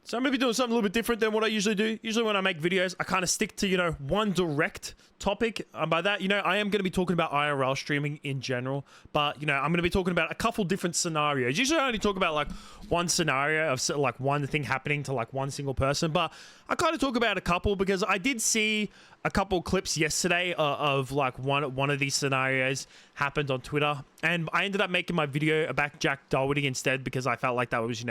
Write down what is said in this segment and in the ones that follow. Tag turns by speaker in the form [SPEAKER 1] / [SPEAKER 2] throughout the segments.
[SPEAKER 1] So I'm going to be doing something a little bit different than what I usually do. Usually when I make videos, I kind of stick to, one direct topic. By that, I am going to be talking about IRL streaming in general. But, I'm going to be talking about a couple different scenarios. Usually I only talk about, like, one scenario of, like, one thing happening to, like, one single person. But I kind of talk about a couple because I did see a couple clips yesterday of, like, one of these scenarios happened on Twitter. And I ended up making my video about Jack Doherty instead because I felt like that was,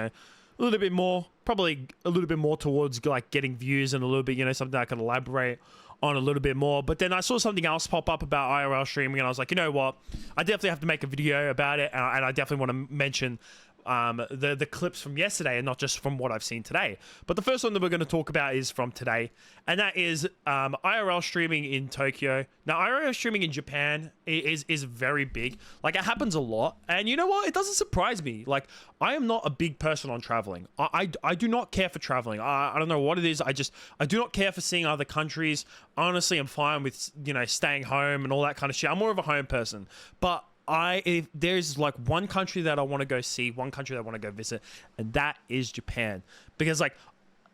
[SPEAKER 1] a little bit more, probably a little bit more towards like getting views and a little bit, something I can elaborate on a little bit more. But then I saw something else pop up about IRL streaming and I was like, you know what? I definitely have to make a video about it. And I definitely want to mention the clips from yesterday and not just from what I've seen today. But the first one that we're going to talk about is from today, and that is IRL streaming in Tokyo. Now, IRL streaming in Japan is very big. Like, it happens a lot, and you know what? It doesn't surprise me. Like, I am not a big person on traveling. I do not care for traveling. I don't know what it is. I do not care for seeing other countries. Honestly, I'm fine with, staying home and all that kind of shit. I'm more of a home person. But if there's like one country that I want to go see, one country that I want to go visit, and that is Japan. Because like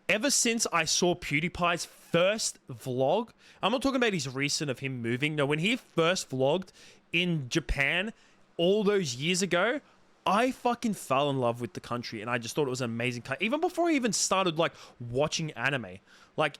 [SPEAKER 1] ever since I saw PewDiePie's first vlog, I'm not talking about his recent of him moving. No, when he first vlogged in Japan all those years ago, I fucking fell in love with the country and I just thought it was an amazing country. Even before I even started like watching anime. Like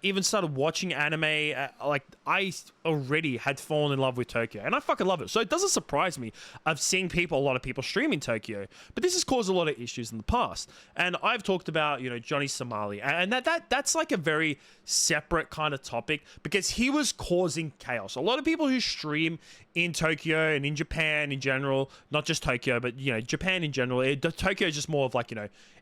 [SPEAKER 1] I already had fallen in love with Tokyo and I fucking love it. So it doesn't surprise me of seeing a lot of people stream in Tokyo, but this has caused a lot of issues in the past. And I've talked about, Johnny Somali, and that's like a very separate kind of topic because he was causing chaos. A lot of people who stream in Tokyo and in Japan in general, not just Tokyo, but, Japan in general, Tokyo is just more of like,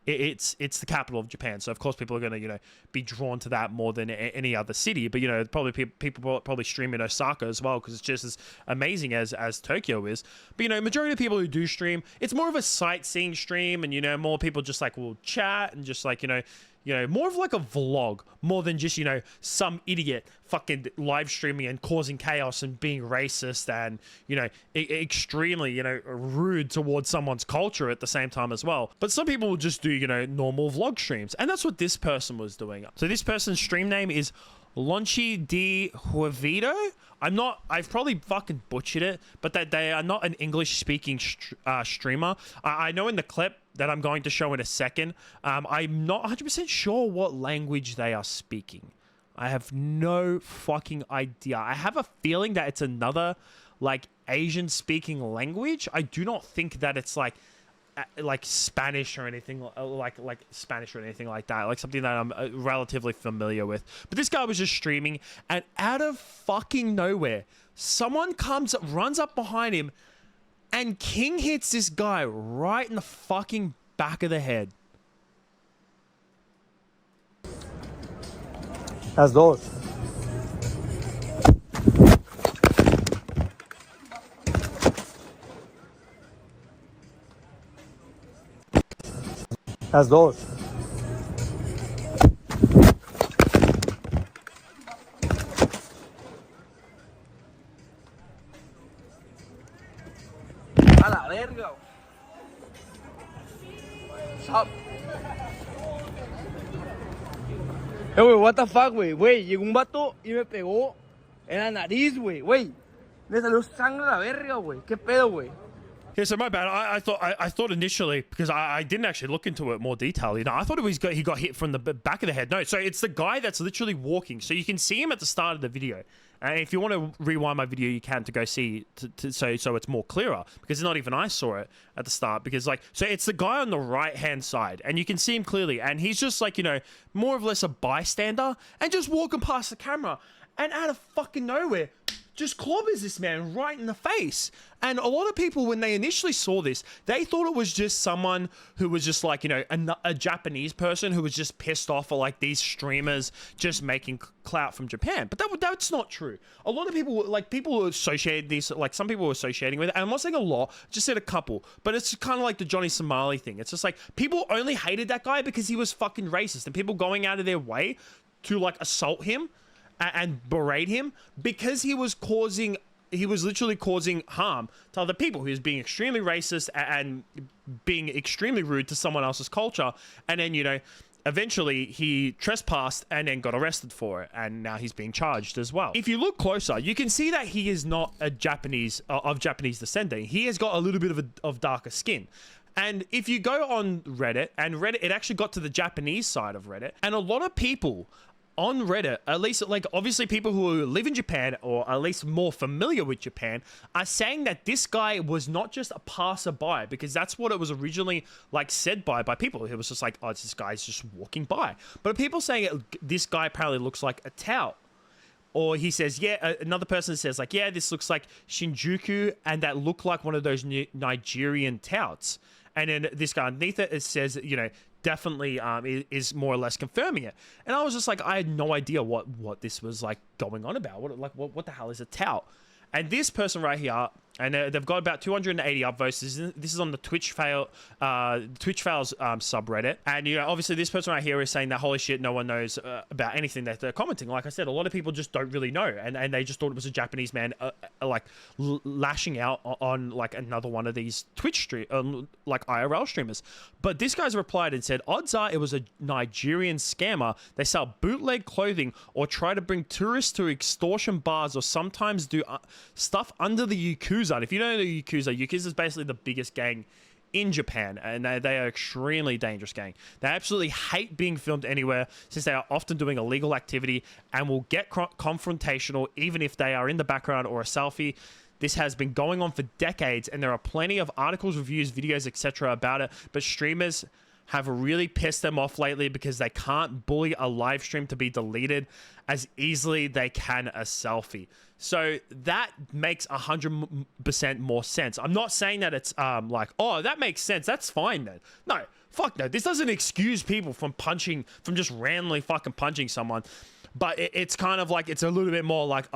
[SPEAKER 1] it's the capital of Japan. So of course people are going to, be drawn to that more than any other city. But, probably people probably stream in Osaka as well because it's just as amazing as Tokyo is. But, majority of people who do stream, it's more of a sightseeing stream and, more people just like will chat and just like, more of like a vlog more than just, some idiot fucking live streaming and causing chaos and being racist and, extremely, rude towards someone's culture at the same time as well. But some people will just do, normal vlog streams. And that's what this person was doing. So this person's stream name is Lonchi di Huevito. I've probably fucking butchered it, but that they are not an English-speaking streamer. I know in the clip that I'm going to show in a second, I'm not 100% sure what language they are speaking. I have no fucking idea. I have a feeling that it's another, like, Asian-speaking language. I do not think that it's, like Spanish or anything like Spanish or anything like that, like something that I'm relatively familiar with. But this guy was just streaming and out of fucking nowhere, someone runs up behind him and king hits this guy right in the fucking back of the head.
[SPEAKER 2] Las dos. Las dos. A la verga. Stop. Güey, what the fuck, güey. Güey, llegó un vato y me pegó en la nariz, güey. Güey, me salió sangre a la verga, güey. ¿Qué pedo, güey?
[SPEAKER 1] Yeah, so my bad. I thought initially, because I didn't actually look into it more detail. I thought he got hit from the back of the head. No, so it's the guy that's literally walking. So you can see him at the start of the video. And if you want to rewind my video, you can to go see so it's more clearer, because not even I saw it at the start. Because so it's the guy on the right hand side, and you can see him clearly, and he's just like more or less a bystander and just walking past the camera, and out of fucking nowhere, just clobbers this man right in the face. And a lot of people, when they initially saw this, they thought it was just someone who was just like, a Japanese person who was just pissed off at like these streamers just making clout from Japan. But that's not true. A lot of people, like people associated these, like some people were associating with it. And I'm not saying a lot, just said a couple. But it's kind of like the Johnny Somali thing. It's just like people only hated that guy because he was fucking racist, and people going out of their way to like assault him and berate him because he was literally causing harm to other people. He was being extremely racist and being extremely rude to someone else's culture. And then, eventually he trespassed and then got arrested for it, and now he's being charged as well. If you look closer, you can see that he is not a Japanese of Japanese descent. He has got a little bit of darker skin. And if you go on Reddit, and Reddit, it actually got to the Japanese side of Reddit, and a lot of people on Reddit, at least like obviously people who live in Japan or at least more familiar with Japan, are saying that this guy was not just a passerby, because that's what it was originally like said by people. It was just like, oh, this guy's just walking by. But people saying this guy apparently looks like a tout. Or he says, yeah, another person says like, yeah, this looks like Shinjuku, and that looked like one of those Nigerian touts. And then this guy underneath it says, you know, definitely is more or less confirming it. And I was just like, I had no idea what this was like going on about. What the hell is a tout? And this person right here, and they've got about 280 upvotes. This is on the Twitch Fails subreddit. And, you know, obviously this person right here is saying that, holy shit, no one knows about anything that they're commenting. Like I said, a lot of people just don't really know. And they just thought it was a Japanese man, like, lashing out on, like, another one of these Twitch like, IRL streamers. But this guy's replied and said, odds are it was a Nigerian scammer. They sell bootleg clothing or try to bring tourists to extortion bars, or sometimes do stuff under the Yakuza. And if you don't know the Yakuza is basically the biggest gang in Japan, and they are extremely dangerous gang. They absolutely hate being filmed anywhere, since they are often doing illegal activity and will get confrontational even if they are in the background or a selfie. This has been going on for decades, and there are plenty of articles, reviews, videos, etc. about it, but streamers have really pissed them off lately because they can't bully a live stream to be deleted as easily they can a selfie. So that makes 100% more sense. I'm not saying that it's like, oh, that makes sense, that's fine then. No, fuck no. This doesn't excuse people from just randomly fucking punching someone. But it's kind of like, it's a little bit more like,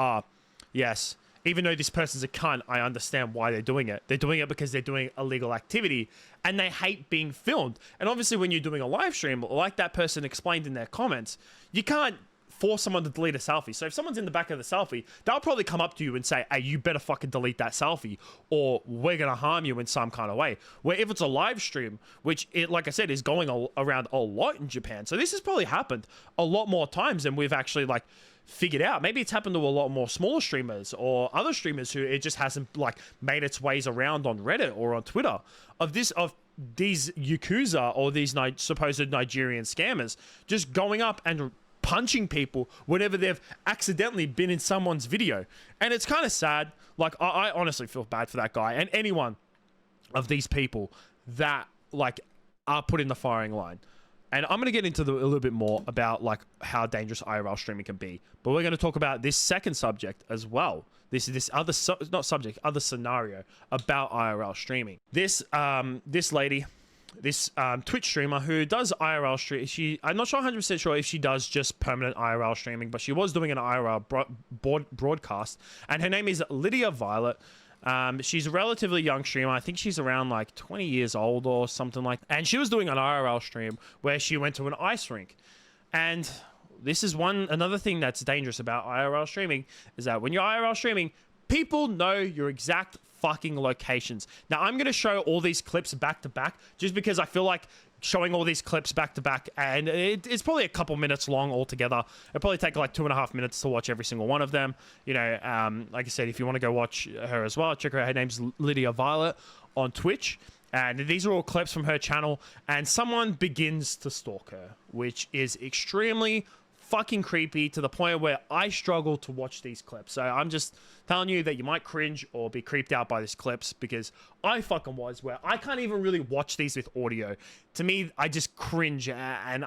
[SPEAKER 1] yes, even though this person's a cunt, I understand why they're doing it. They're doing it because they're doing illegal activity and they hate being filmed. And obviously when you're doing a live stream, like that person explained in their comments, you can't force someone to delete a selfie. So if someone's in the back of the selfie, they'll probably come up to you and say, hey, you better fucking delete that selfie, or we're going to harm you in some kind of way. Where if it's a live stream, which, like I said, is going around a lot in Japan. So this has probably happened a lot more times than we've actually like figured out. Maybe it's happened to a lot more smaller streamers or other streamers who it just hasn't like made its ways around on Reddit or on Twitter of these Yakuza or these supposed Nigerian scammers just going up and punching people whenever they've accidentally been in someone's video. And it's kind of sad. Like, I honestly feel bad for that guy and anyone of these people that like are put in the firing line. And I'm going to get into a little bit more about like how dangerous IRL streaming can be. But we're going to talk about this second subject as well. This other other scenario about IRL streaming. This lady, this Twitch streamer who does IRL stream, I'm not sure 100% sure if she does just permanent IRL streaming, but she was doing an IRL broadcast, and her name is Lydia Violet. She's a relatively young streamer. I think she's around like 20 years old or something like that. And she was doing an IRL stream where she went to an ice rink. And this is another thing that's dangerous about IRL streaming, is that when you're IRL streaming, people know your exact fucking locations. Now, I'm going to show all these clips back to back just because I feel like showing all these clips back to back, and it's probably a couple minutes long altogether. It'll probably take like 2.5 minutes to watch every single one of them. You know, like I said, if you want to go watch her as well, check her out. Her name's Lydia Violet on Twitch. And these are all clips from her channel, and someone begins to stalk her, which is extremely fucking creepy to the point where I struggle to watch these clips. So I'm just telling you that you might cringe or be creeped out by these clips, because I fucking was, where I can't even really watch these with audio. To me, I just cringe, and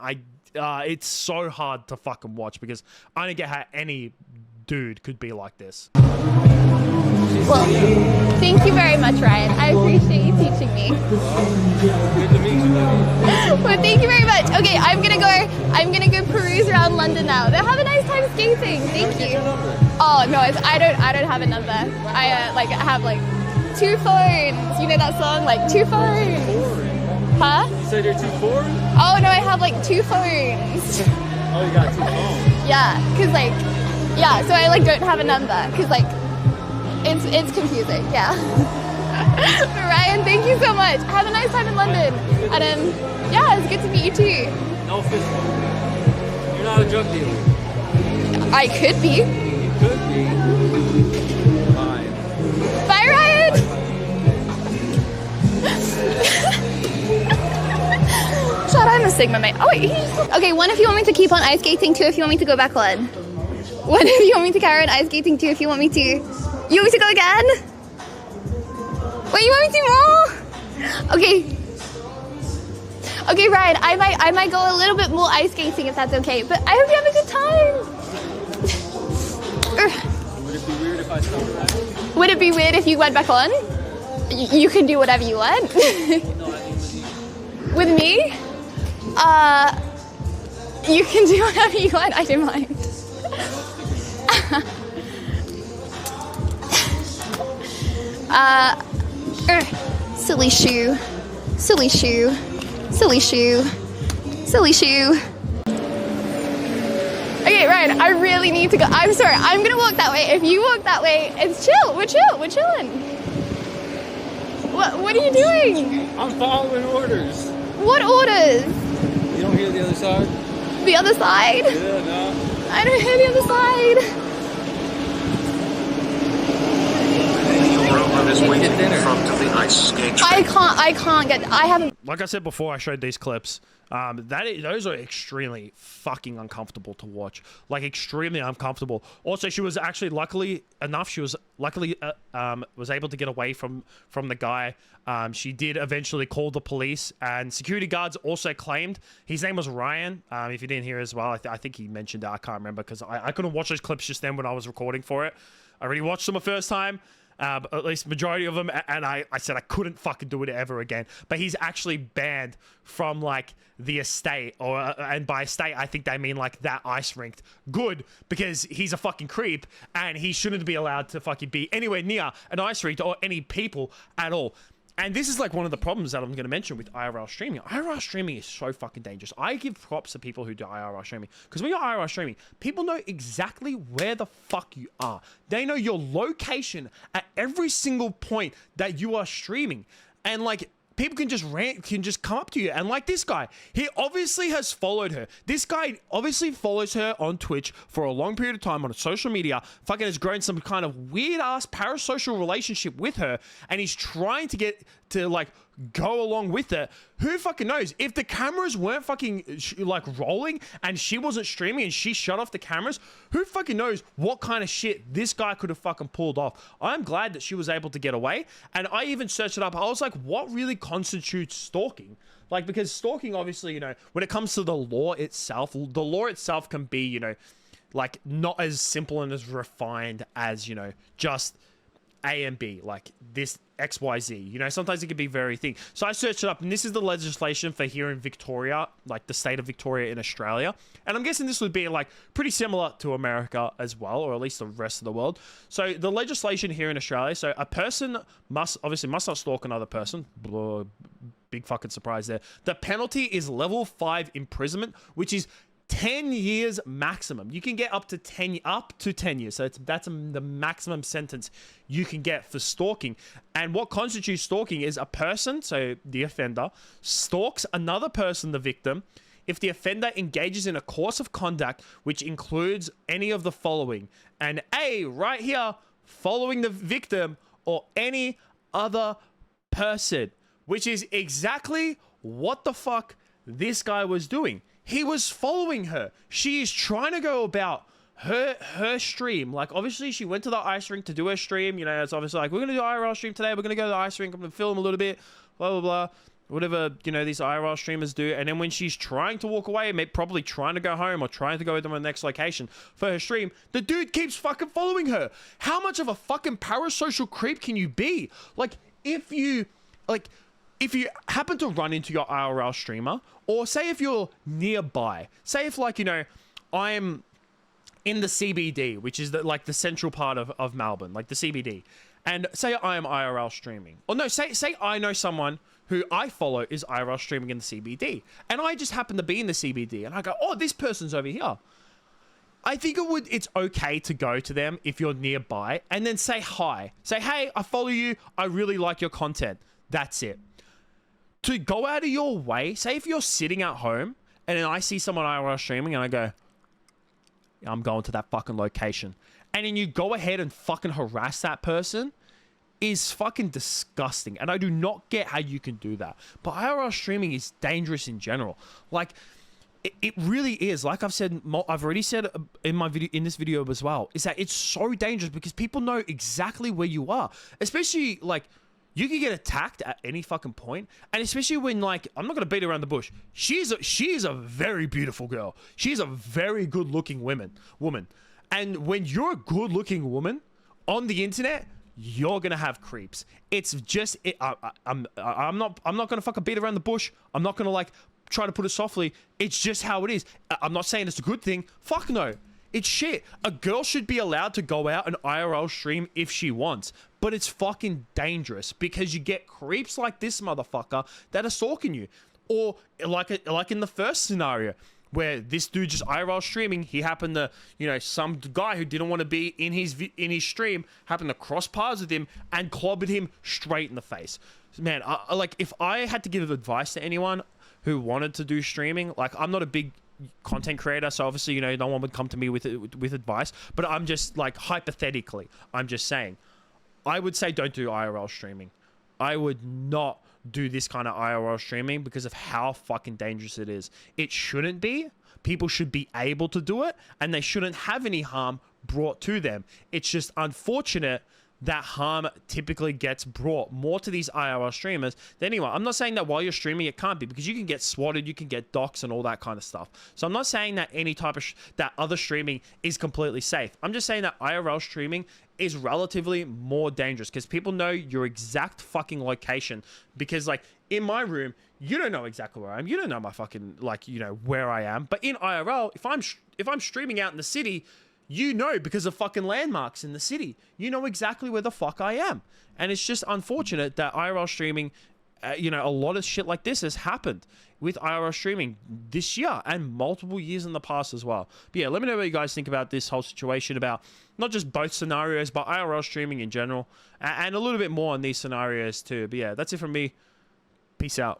[SPEAKER 1] it's so hard to fucking watch because I don't get how any dude could be like this.
[SPEAKER 3] Well, thank you very much, Ryan. I appreciate you teaching me.
[SPEAKER 2] Good to meet you.
[SPEAKER 3] Well, thank you very much. Okay, I'm gonna go peruse around London now. Have a nice time skating. Thank you. Oh no, I don't have a number. I have like 2 phones. You know that song, like 2 phones. Huh?
[SPEAKER 2] You said you're 2 4?
[SPEAKER 3] Oh no, I have like 2 phones.
[SPEAKER 2] Oh, you got 2 phones.
[SPEAKER 3] Yeah, so I like don't have a number because like it's confusing. Yeah. Ryan, thank you so much. Have a nice time in London. And yeah, it's good to meet you too.
[SPEAKER 4] No fist bump. You're not a drug dealer.
[SPEAKER 3] I could be.
[SPEAKER 4] You could be. Fine.
[SPEAKER 3] Bye, Ryan. Shut up, I'm a Sigma mate. Oh wait. Okay, one if you want me to keep on ice skating, two if you want me to go back on. One if you want me to carry on ice skating, two if you want me to. You want me to go again? Wait, you want me to more? Okay. Okay, Ryan, I might go a little bit more ice skating if that's okay, but I hope you have a good time.
[SPEAKER 4] Would it be weird if I stopped that?
[SPEAKER 3] Would it be weird if you went back on? You can do whatever you want.
[SPEAKER 4] No, I think
[SPEAKER 3] With me? You can do whatever you want, I don't mind. Silly shoe. Silly shoe. Silly shoe. Silly shoe. Okay, Ryan, I really need to go. I'm sorry, I'm gonna walk that way. If you walk that way, it's chill. We're chilling. What are you doing?
[SPEAKER 4] I'm following orders.
[SPEAKER 3] What orders?
[SPEAKER 4] You don't hear the other side?
[SPEAKER 3] The other side?
[SPEAKER 4] Yeah, no.
[SPEAKER 3] I don't hear the other side.
[SPEAKER 5] Roman is waiting in front of the ice skate.
[SPEAKER 3] I can't get. I haven't.
[SPEAKER 1] Like I said before, I showed these clips. Those are extremely fucking uncomfortable to watch. Like extremely uncomfortable. Also, she was actually luckily enough. She was luckily was able to get away from the guy. She did eventually call the police, and security guards also claimed his name was Ryan. If you didn't hear as well, I think he mentioned it. I can't remember because I couldn't watch those clips just then when I was recording for it. I already watched them the first time. At least majority of them, and I said I couldn't fucking do it ever again. But he's actually banned from like the estate, and by estate I think they mean like that ice rink. Good, because he's a fucking creep and he shouldn't be allowed to fucking be anywhere near an ice rink or any people at all. And this is like one of the problems that I'm going to mention with IRL streaming. IRL streaming is so fucking dangerous. I give props to people who do IRL streaming. Because when you're IRL streaming, people know exactly where the fuck you are. They know your location at every single point that you are streaming. And like, people can just come up to you. And like this guy, he obviously has followed her. This guy obviously follows her on Twitch for a long period of time on social media, fucking has grown some kind of weird ass parasocial relationship with her, and he's trying to get to like go along with it. Who fucking knows? If the cameras weren't fucking like rolling and she wasn't streaming and she shut off the cameras, who fucking knows what kind of shit this guy could have fucking pulled off. I'm glad that she was able to get away. And I even searched it up. I was like, what really constitutes stalking? Like, because stalking, obviously, you know, when it comes to the law itself can be, you know, like not as simple and as refined as, you know, just A and B, like this XYZ, you know, sometimes it can be very thin. So I searched it up, and this is the legislation for here in Victoria, like the state of Victoria in Australia. And I'm guessing this would be like pretty similar to America as well, or at least the rest of the world. So the legislation here in Australia, so a person must not stalk another person. Blah, big fucking surprise there. The penalty is level 5 imprisonment, which is 10 years maximum. You can get up to 10 years. So that's the maximum sentence you can get for stalking. And what constitutes stalking is a person, so the offender, stalks another person, the victim, if the offender engages in a course of conduct which includes any of the following. And A, right here, following the victim or any other person, which is exactly what the fuck this guy was doing. He was following her. She is trying to go about her stream. Like, obviously, she went to the ice rink to do her stream. You know, it's obviously like, we're going to do IRL stream today. We're going to go to the ice rink. I'm going to film a little bit. Blah, blah, blah. Whatever, you know, these IRL streamers do. And then when she's trying to walk away, probably trying to go home or trying to go to the next location for her stream, the dude keeps fucking following her. How much of a fucking parasocial creep can you be? Like, if you happen to run into your IRL streamer, or say if you're nearby, say if like, you know, I'm in the CBD, which is like the central part of Melbourne, like the CBD, and say I am IRL streaming, or no, say I know someone who I follow is IRL streaming in the CBD, and I just happen to be in the CBD, and I go, oh, this person's over here. I think it's okay to go to them if you're nearby, and then say hi. Say, hey, I follow you. I really like your content. That's it. To go out of your way, say if you're sitting at home and then I see someone IRL streaming and I go, I'm going to that fucking location. And then you go ahead and fucking harass that person is fucking disgusting. And I do not get how you can do that. But IRL streaming is dangerous in general. Like, it really is. Like I've said, I've already said in my video, in this video as well, is that it's so dangerous because people know exactly where you are. Especially, like, you can get attacked at any fucking point, and especially when, like, I'm not gonna beat around the bush. She is a very beautiful girl. She's a very good-looking woman. And when you're a good-looking woman on the internet, you're gonna have creeps. It's just I'm not gonna fucking beat around the bush. I'm not gonna like try to put it softly. It's just how it is. I'm not saying it's a good thing. Fuck no. It's shit. A girl should be allowed to go out and IRL stream if she wants, but it's fucking dangerous because you get creeps like this motherfucker that are stalking you, or like in the first scenario where this dude just IRL streaming. He happened to, you know, some guy who didn't want to be in his stream happened to cross paths with him and clobbered him straight in the face. Man, like if I had to give advice to anyone who wanted to do streaming, like I'm not a big content creator, so obviously, you know, no one would come to me with advice, but I'm just like hypothetically, I'm just saying, I would say don't do IRL streaming. I would not do this kind of IRL streaming because of how fucking dangerous it is. It shouldn't be. People should be able to do it, and they shouldn't have any harm brought to them. It's just unfortunate that harm typically gets brought more to these IRL streamers than anyone. I'm not saying that while you're streaming it can't be, because you can get swatted, you can get doxxed and all that kind of stuff. So I'm not saying that any type of that other streaming is completely safe. I'm just saying that IRL streaming is relatively more dangerous because people know your exact fucking location. Because like in my room, you don't know exactly where I am. You don't know my fucking, like, you know, where I am. But in IRL, if I'm streaming out in the city, you know, because of fucking landmarks in the city, you know exactly where the fuck I am. And it's just unfortunate that IRL streaming, you know, a lot of shit like this has happened with IRL streaming this year and multiple years in the past as well. But yeah, let me know what you guys think about this whole situation, about not just both scenarios, but IRL streaming in general, and a little bit more on these scenarios too. But yeah, that's it from me. Peace out.